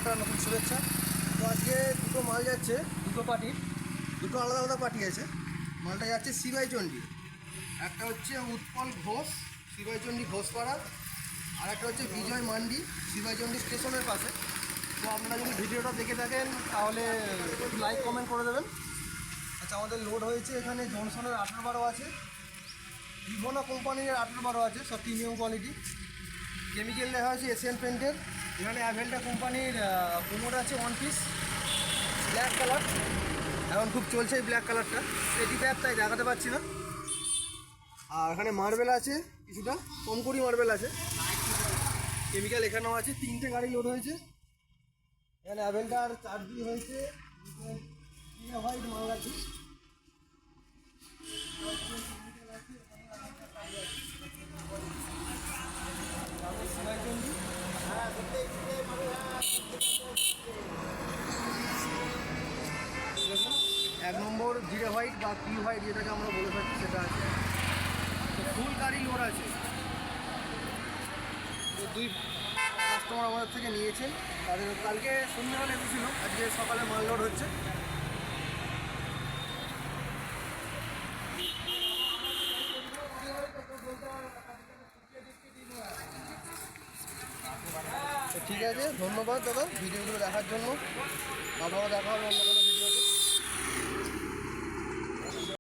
একটা নতুন শুভেচ্ছা। তো আজকে দুটো মাল যাচ্ছে, দুটো আলাদা আলাদা পার্টি আছে। মালটা যাচ্ছে শিবাইচণ্ডী, একটা হচ্ছে উৎপল ঘোষ শিবাইচণ্ডী ঘোষপাড়া, আর একটা হচ্ছে বিজয় মান্ডি শিবাইচণ্ডী স্টেশনের পাশে। তো আপনারা যদি ভিডিওটা দেখে থাকেন তাহলে একটু লাইক কমেন্ট করে দেবেন। আচ্ছা, আমাদের লোড হয়েছে এখানে জনসনের 18-12 আছে, ইভোনা কোম্পানির 18-12 আছে, সব প্রিমিয়াম কোয়ালিটি। কেমিক্যাল দেখা হয়েছে এশিয়ান পেন্টের। এখানে অ্যাভেলটা কোম্পানির কোমোড আছে 1 পিস ব্ল্যাক কালার, এখন খুব চলছে এই ব্ল্যাক কালারটা। এটি প্যাক তাই দেখাতে পারছি না। আর এখানে মার্বেল আছে, কিছুটা কম করি মার্বেল আছে। কেমিক্যাল এখানেও আছে, 3টে গাড়ি লোড হয়েছে। এখানে অ্যাভেলটার চার্জি হয়েছে হোয়াইট মাল আছে। এক নম্বর জিরে হোয়াইট বা পি হোয়াইট যেটাকে আমরা বলে থাকি সেটা আছে। তো ফুল গাড়ি লোড আছে। তো 2 কাস্টমার আমাদের থেকে নিয়েছেন, তাদের কালকে সন্ধ্যাবেলা এসেছিল, আজকে সকালে মাল লোড হচ্ছে। তো ঠিক আছে, ধন্যবাদ দাদা ভিডিওগুলো দেখার জন্য। আবারও দেখা হবে অন্য কোনো ভিডিওতে।